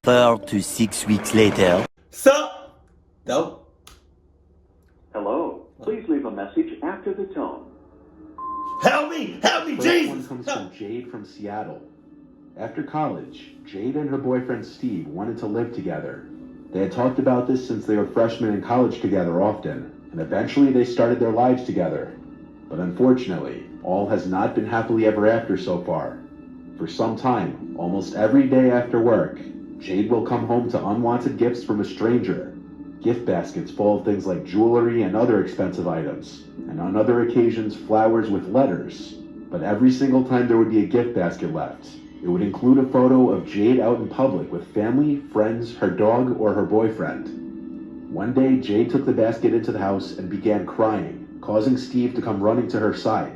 4 to 6 weeks later. Sup? Nope. Hello. Please leave a message after the tone. Help me, First Jesus! one comes from Jade from Seattle. After college, Jade and her boyfriend Steve wanted to live together. They had talked about this since they were freshmen in college together often, and eventually they started their lives together. But unfortunately, all has not been happily ever after so far. For some time, almost every day after work, Jade will come home to unwanted gifts from a stranger. Gift baskets full of things like jewelry and other expensive items, and on other occasions flowers with letters. But every single time there would be a gift basket left, it would include a photo of Jade out in public with family, friends, her dog, or her boyfriend. One day, Jade took the basket into the house and began crying, causing Steve to come running to her side.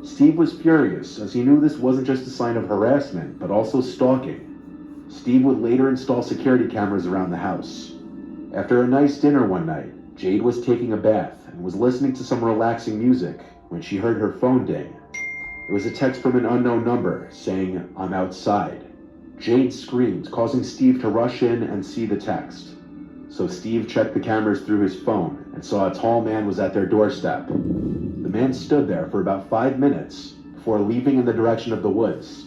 Steve was furious, as he knew this wasn't just a sign of harassment, but also stalking. Steve would later install security cameras around the house. After a nice dinner one night, Jade was taking a bath and was listening to some relaxing music when she heard her phone ding. It was a text from an unknown number saying, "I'm outside." Jade screamed, causing Steve to rush in and see the text. So Steve checked the cameras through his phone and saw a tall man was at their doorstep. The man stood there for about 5 minutes before leaving in the direction of the woods.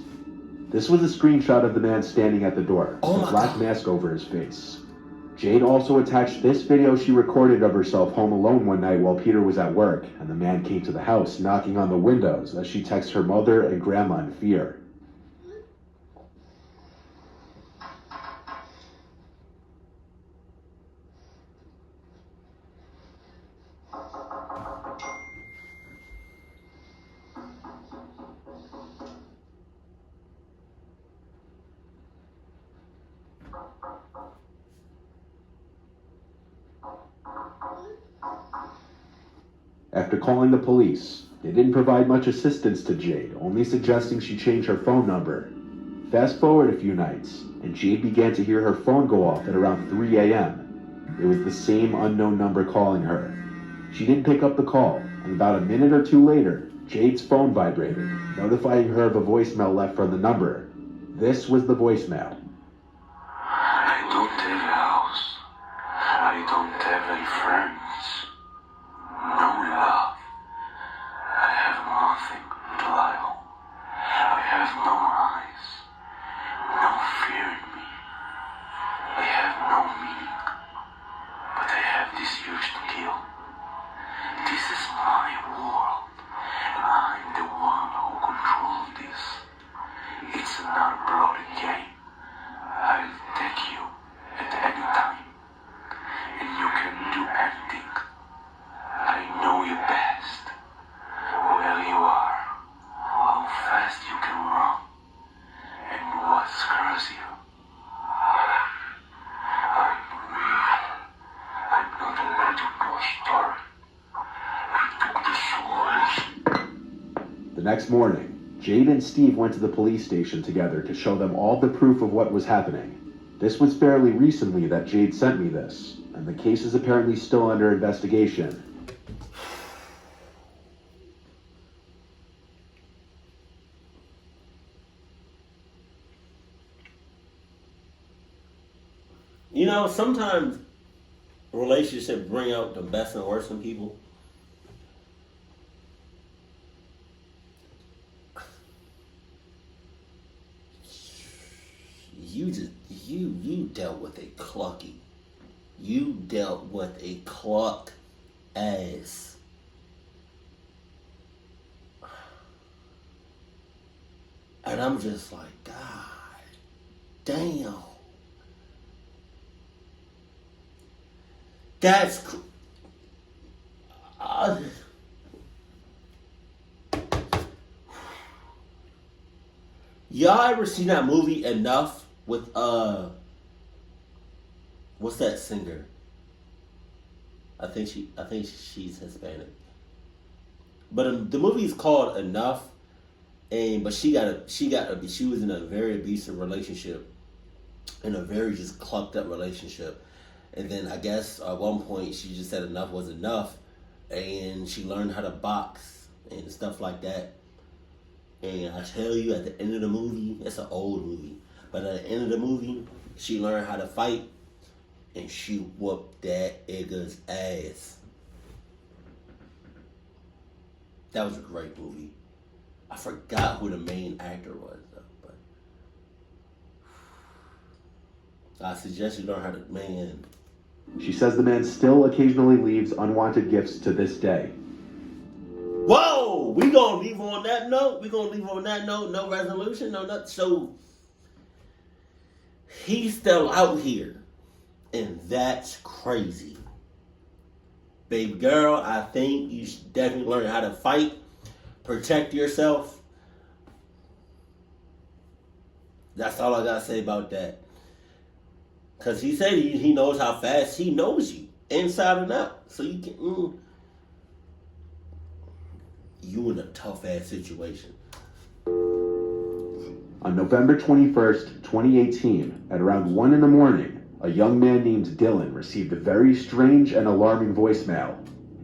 This was a screenshot of the man standing at the door, with a black mask over his face. Jade also attached this video she recorded of herself home alone one night while Peter was at work, and the man came to the house knocking on the windows as she texted her mother and grandma in fear. After calling the police, they didn't provide much assistance to Jade, only suggesting she change her phone number. Fast forward a few nights, and Jade began to hear her phone go off at around 3 a.m. It was the same unknown number calling her. She didn't pick up the call, and about a minute or two later, Jade's phone vibrated, notifying her of a voicemail left from the number. This was the voicemail. I don't have a house. I don't have any friends. No love. I have nothing to lie on. I have no eyes. No fear in me. I have no meaning. But I have this urge to kill. This is my world. And I'm the one who controls this. It's not a bloody game. I'll take you at any time. And you can do anything. I know you best. Where you are. How fast you can run. And what scares you. I'm real. I'm not a legend or a story. I took this world. The next morning, Jade and Steve went to the police station together to show them all the proof of what was happening. This was fairly recently that Jade sent me this, and the case is apparently still under investigation. You know, sometimes relationships bring out the best and worst in people. You dealt with a clucky. You dealt with a cluck ass. And I'm just like, God damn. That's y'all ever seen that movie Enough with what's that singer? I think she's Hispanic. But the movie is called Enough, but she was in a very abusive relationship, in a very just clucked up relationship. And then I guess at one point she just said enough was enough, and she learned how to box and stuff like that. And I tell you, at the end of the movie, it's an old movie, but at the end of the movie, She learned how to fight, and she whooped that nigga's ass. That was a great movie. I forgot who the main actor was, though. But I suggest you learn how to, man. She says the man still occasionally leaves unwanted gifts to this day. Whoa! We gonna leave on that note. No resolution, no nothing. So he's still out here, and that's crazy. Baby girl, I think you should definitely learn how to fight, protect yourself. That's all I gotta say about that. Because he said he knows how fast he knows you, inside and out. So you can, you in a tough ass situation. On November 21st, 2018, at around 1 in the morning, a young man named Dylan received a very strange and alarming voicemail.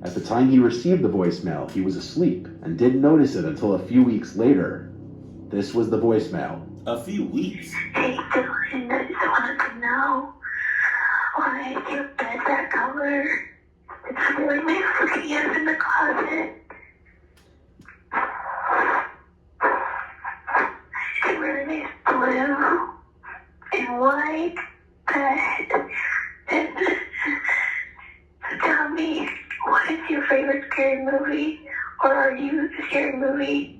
At the time he received the voicemail, he was asleep and didn't notice it until a few weeks later. This was the voicemail. A few weeks? Hey, Dylan, I just wanted to know why is your bed that color? It's really nice looking at in the closet. It's a really nice blue and white bed. And tell me, what is your favorite scary movie? Or are you the scary movie?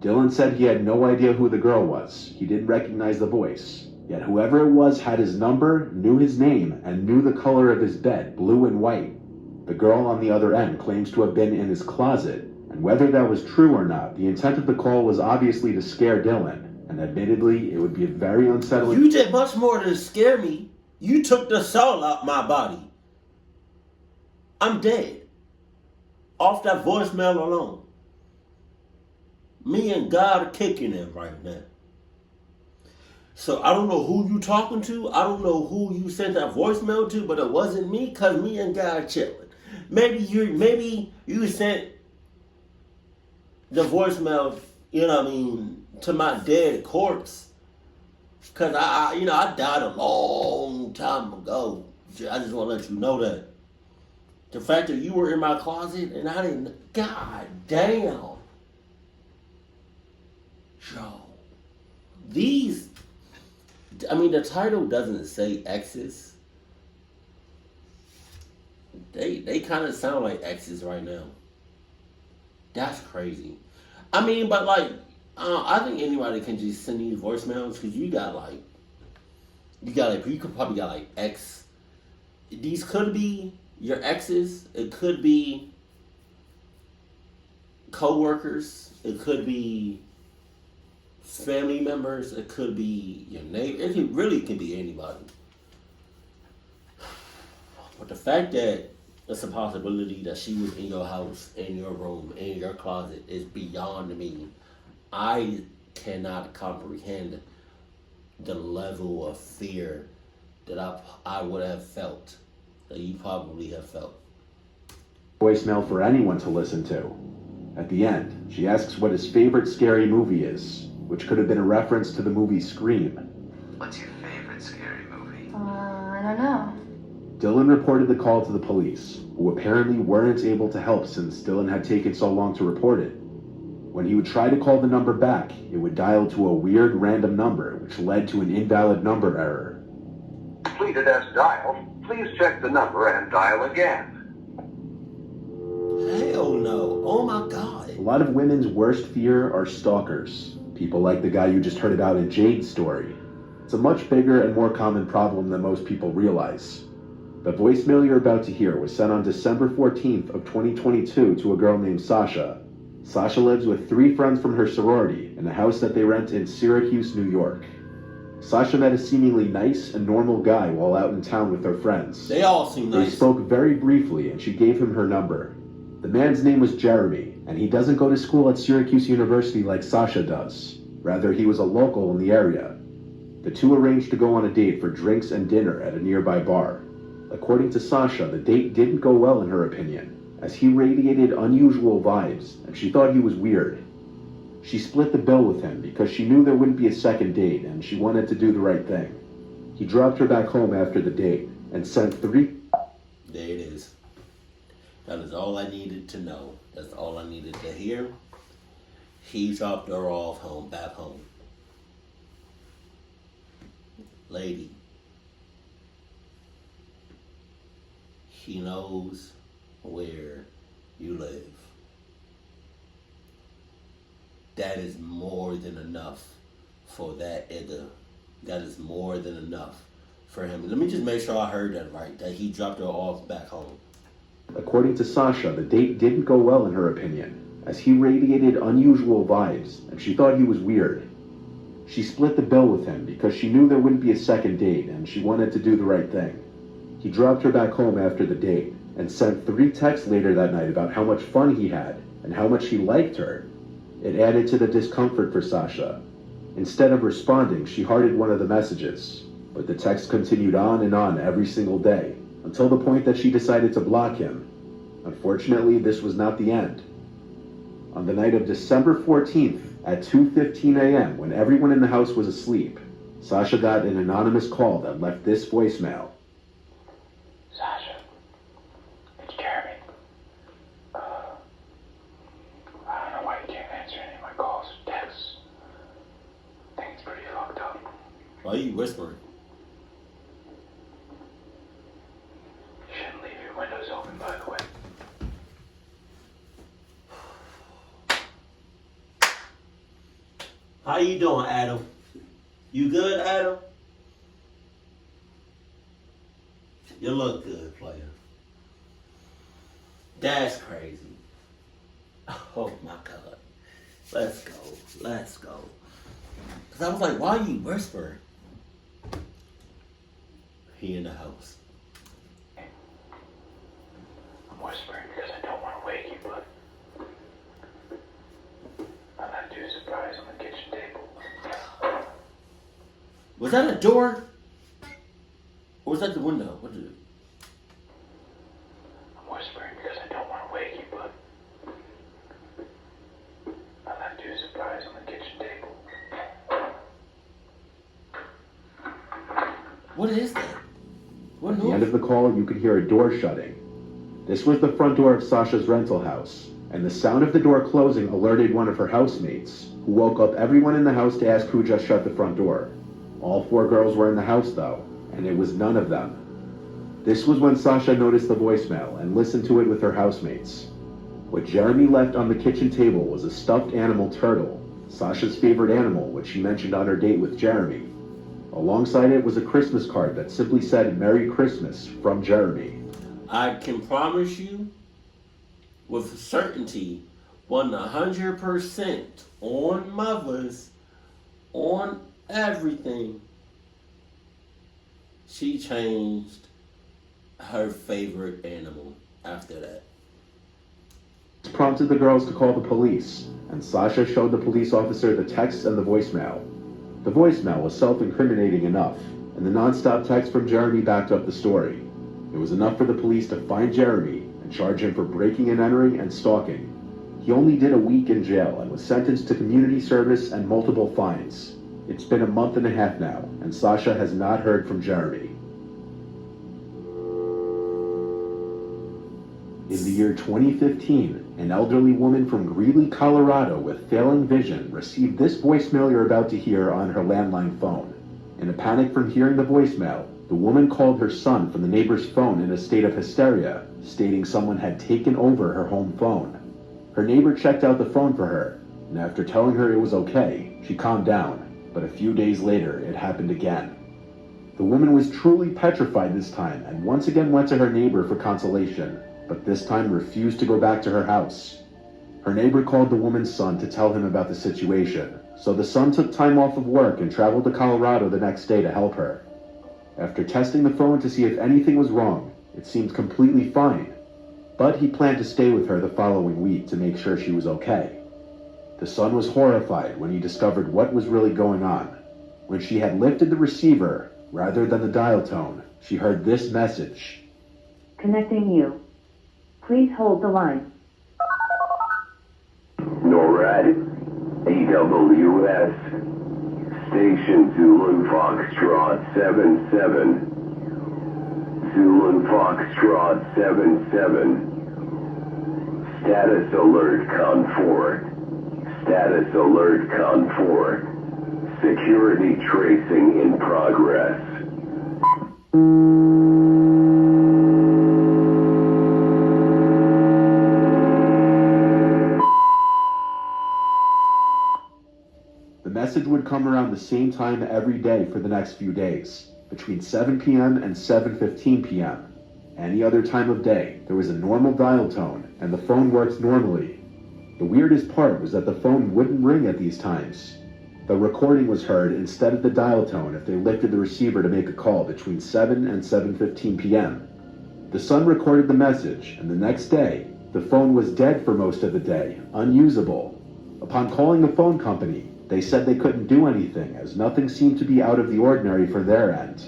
Dylan said he had no idea who the girl was. He didn't recognize the voice. Yet whoever it was had his number, knew his name, and knew the color of his bed, blue and white. The girl on the other end claims to have been in his closet, and whether that was true or not, the intent of the call was obviously to scare Dylan, and admittedly, it would be a very unsettling... You did much more than scare me. You took the soul out my body. I'm dead. Off that voicemail alone. Me and God are kicking it right now. So I don't know who you talking to. I don't know who you sent that voicemail to, but it wasn't me, because me and God are chilling. Maybe you sent the voicemail, you know what I mean, to my dead corpse. Because I died a long time ago. I just want to let you know that. The fact that you were in my closet and I didn't, God damn. Yo. The title doesn't say exes. They kind of sound like exes right now. That's crazy. But I think anybody can just send these voicemails, because you could probably got ex. These could be your exes. It could be co-workers. It could be family members. It could be your neighbor. It can be anybody. But the fact that it's a possibility that she was in your house, in your room, in your closet is beyond me. I cannot comprehend the level of fear that I would have felt, that you probably have felt. Voicemail for anyone to listen to. At the end, she asks what his favorite scary movie is, which could have been a reference to the movie Scream. What's your favorite scary movie? I don't know. Dylan reported the call to the police, who apparently weren't able to help since Dylan had taken so long to report it. When he would try to call the number back, it would dial to a weird random number, which led to an invalid number error. Completed as dialed. Please check the number and dial again. Hell no. Oh my God. A lot of women's worst fear are stalkers. People like the guy you just heard about in Jade's story. It's a much bigger and more common problem than most people realize. The voicemail you're about to hear was sent on December 14th of 2022 to a girl named Sasha. Sasha lives with 3 friends from her sorority in a house that they rent in Syracuse, New York. Sasha met a seemingly nice and normal guy while out in town with their friends. They all seem nice. They spoke very briefly and she gave him her number. The man's name was Jeremy, and he doesn't go to school at Syracuse University like Sasha does. Rather, he was a local in the area. The two arranged to go on a date for drinks and dinner at a nearby bar. According to Sasha, the date didn't go well in her opinion, as he radiated unusual vibes, and she thought he was weird. She split the bill with him because she knew there wouldn't be a second date, and she wanted to do the right thing. He dropped her back home after the date and sent 3... There it is. That is all I needed to know. That's all I needed to hear. He dropped her off home, back home. Lady. He knows where you live. That is more than enough for that Edda. That is more than enough for him. Let me just make sure I heard that right, that he dropped her off back home. According to Sasha, the date didn't go well in her opinion, as he radiated unusual vibes, and she thought he was weird. She split the bill with him because she knew there wouldn't be a second date, and she wanted to do the right thing. He dropped her back home after the date, and sent 3 texts later that night about how much fun he had, and how much he liked her. It added to the discomfort for Sasha. Instead of responding, she hearted one of the messages, but the text continued on and on every single day, until the point that she decided to block him. Unfortunately, this was not the end. On the night of December 14th, at 2:15 a.m., when everyone in the house was asleep, Sasha got an anonymous call that left this voicemail. Sasha, it's Jeremy. I don't know why you can't answer any of my calls or texts. I think it's pretty fucked up. Why are you whispering? You shouldn't leave your windows open, by the way. How you doing, Adam? You good, Adam? You look good, player. That's crazy. Oh my God. Let's go. Let's go. Because I was like, why are you whispering? He in the house. I'm whispering because I don't want to wake you, but I left you a surprise on the kitchen table. Was that a door? Or was that the window? What did it? I'm whispering because I don't want to wake you, but I left you a surprise on the kitchen table. What is that? What At the end of noise? the call, you could hear a door shutting. This was the front door of Sasha's rental house, and the sound of the door closing alerted one of her housemates, who woke up everyone in the house to ask who just shut the front door. All 4 girls were in the house, though, and it was none of them. This was when Sasha noticed the voicemail and listened to it with her housemates. What Jeremy left on the kitchen table was a stuffed animal turtle, Sasha's favorite animal, which she mentioned on her date with Jeremy. Alongside it was a Christmas card that simply said, "Merry Christmas, from Jeremy." I can promise you with certainty 100% on mothers, on everything, she changed her favorite animal after that. This prompted the girls to call the police, and Sasha showed the police officer the text and the voicemail. The voicemail was self-incriminating enough, and the non-stop text from Jeremy backed up the story. It was enough for the police to find Jeremy and charge him for breaking and entering and stalking. He only did a week in jail and was sentenced to community service and multiple fines. It's been a month and a half now, and Sasha has not heard from Jeremy. In the year 2015, an elderly woman from Greeley, Colorado with failing vision received this voicemail you're about to hear on her landline phone. In a panic from hearing the voicemail, the woman called her son from the neighbor's phone in a state of hysteria, stating someone had taken over her home phone. Her neighbor checked out the phone for her, and after telling her it was okay, she calmed down, but a few days later, it happened again. The woman was truly petrified this time and once again went to her neighbor for consolation, but this time refused to go back to her house. Her neighbor called the woman's son to tell him about the situation, so the son took time off of work and traveled to Colorado the next day to help her. After testing the phone to see if anything was wrong, it seemed completely fine, but he planned to stay with her the following week to make sure she was okay. The son was horrified when he discovered what was really going on. When she had lifted the receiver, rather than the dial tone, she heard this message. Connecting you. Please hold the line. NORAD, AWS, Station Zulu Foxtrot 77. Zulu Foxtrot 77. Status alert Confort. Status alert Confort. Security tracing in progress. The message would come around the same time every day for the next few days, between 7 p.m. and 7:15 p.m. Any other time of day, there was a normal dial tone, and the phone worked normally. The weirdest part was that the phone wouldn't ring at these times. The recording was heard instead of the dial tone if they lifted the receiver to make a call between 7 and 7:15 p.m. The son recorded the message, and the next day, the phone was dead for most of the day, unusable. Upon calling the phone company, they said they couldn't do anything, as nothing seemed to be out of the ordinary for their end.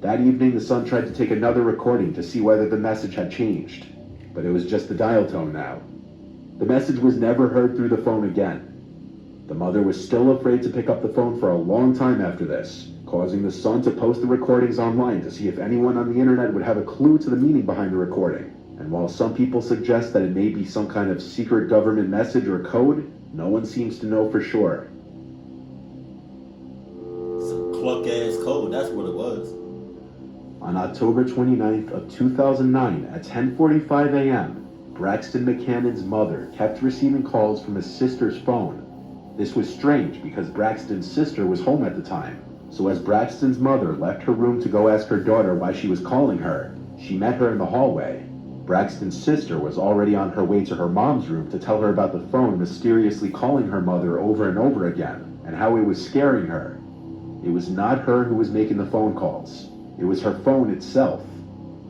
That evening, the son tried to take another recording to see whether the message had changed, but it was just the dial tone now. The message was never heard through the phone again. The mother was still afraid to pick up the phone for a long time after this, causing the son to post the recordings online to see if anyone on the internet would have a clue to the meaning behind the recording. And while some people suggest that it may be some kind of secret government message or code, no one seems to know for sure. Some cluck-ass code, that's what it was. On October 29th of 2009 at 10:45 a.m., Braxton McCannon's mother kept receiving calls from his sister's phone. This was strange because Braxton's sister was home at the time, so as Braxton's mother left her room to go ask her daughter why she was calling her, she met her in the hallway. Braxton's sister was already on her way to her mom's room to tell her about the phone mysteriously calling her mother over and over again, and how it was scaring her. It was not her who was making the phone calls. It was her phone itself.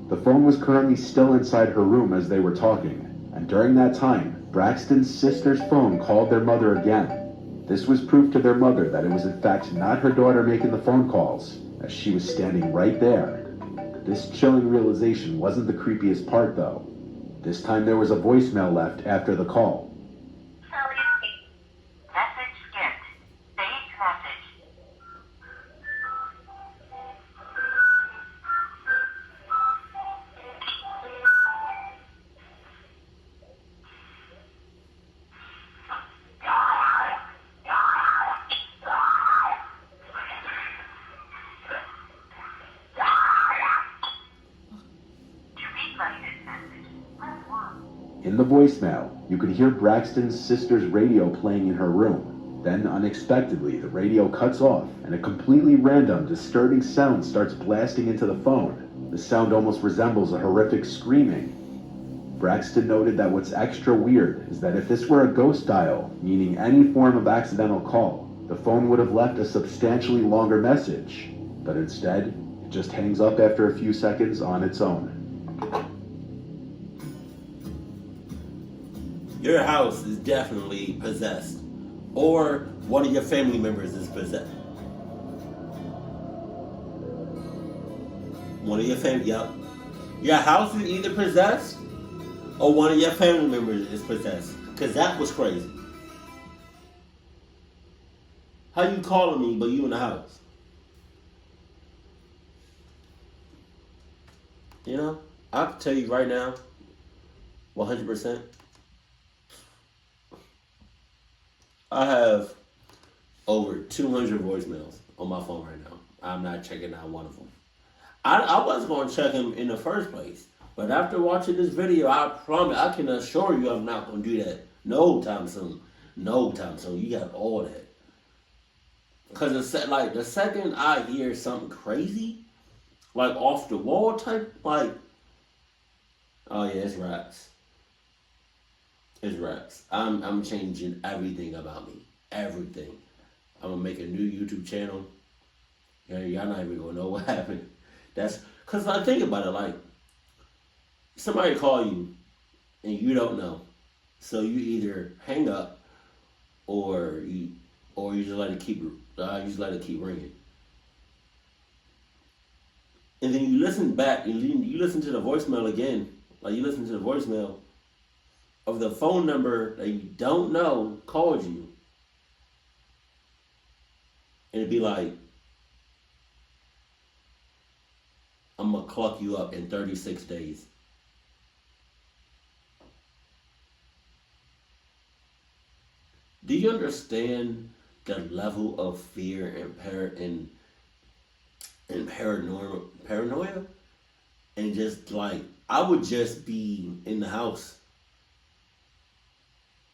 The phone was currently still inside her room as they were talking, and during that time, Braxton's sister's phone called their mother again. This was proof to their mother that it was in fact not her daughter making the phone calls, as she was standing right there. This chilling realization wasn't the creepiest part though. This time there was a voicemail left after the call. Message skipped. Save message. In the voicemail, you could hear Braxton's sister's radio playing in her room. Then, unexpectedly, the radio cuts off, and a completely random, disturbing sound starts blasting into the phone. The sound almost resembles a horrific screaming. Braxton noted that what's extra weird is that if this were a ghost dial, meaning any form of accidental call, the phone would have left a substantially longer message. But instead, it just hangs up after a few seconds on its own. Your house is definitely possessed, or one of your family members is possessed. One of your family, yep. Your house is either possessed, or one of your family members is possessed. Cause that was crazy. How you calling me, but you in the house? You know, I can tell you right now, 100%. I have over 200 voicemails on my phone right now. I'm not checking out one of them. I wasn't going to check them in the first place. But after watching this video, I promise, I can assure you I'm not going to do that no time soon. No time soon. You got all that. Because the second I hear something crazy, like off the wall type, like, oh yeah, it's raps. It's raps. I'm changing everything about me. Everything. I'm gonna make a new YouTube channel. Yeah, y'all not even gonna know what happened. That's cause I think about it, like somebody call you and you don't know. So you either hang up or you just let it keep ringing. And then you listen back and you listen to the voicemail again. Like you listen to the voicemail of the phone number that you don't know called you. and it'd be like, I'm gonna cluck you up in 36 days. Do you understand the level of fear and paranoia? And just like, I would just be in the house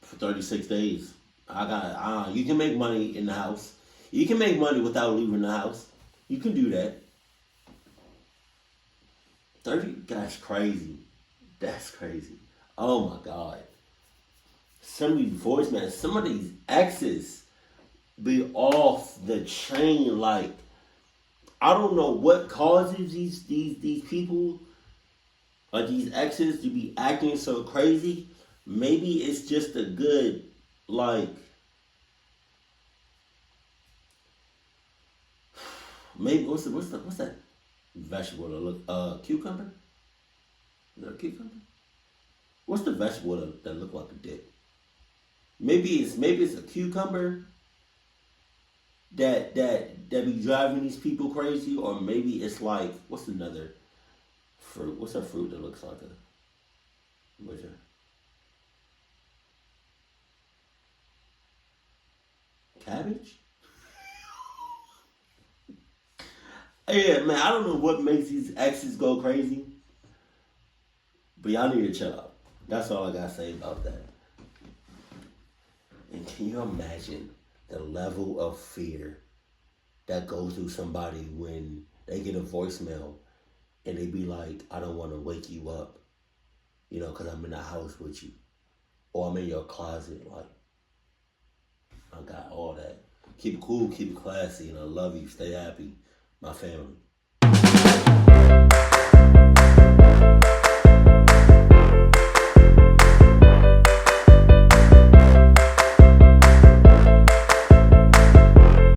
for 36 days. You can make money in the house. You can make money without leaving the house. You can do that. 30, that's crazy. That's crazy. Oh my God. Some of these voicemails, some of these exes be off the chain. Like, I don't know what causes these people or these exes to be acting so crazy. Maybe it's just a good, like, maybe what's that vegetable that look cucumber? Is that a cucumber? What's the vegetable that look like a dick? Maybe it's a cucumber that be driving these people crazy, or maybe it's like, what's another fruit? What's a fruit that looks like a butcher? Cabbage? Yeah, man, I don't know what makes these exes go crazy, but y'all need to chill out. That's all I gotta say about that. And can you imagine the level of fear that goes through somebody when they get a voicemail and they be like, I don't want to wake you up, because I'm in the house with you, or I'm in your closet. Like, I got all that. Keep it cool, keep it classy, and I love you. Stay happy, my family.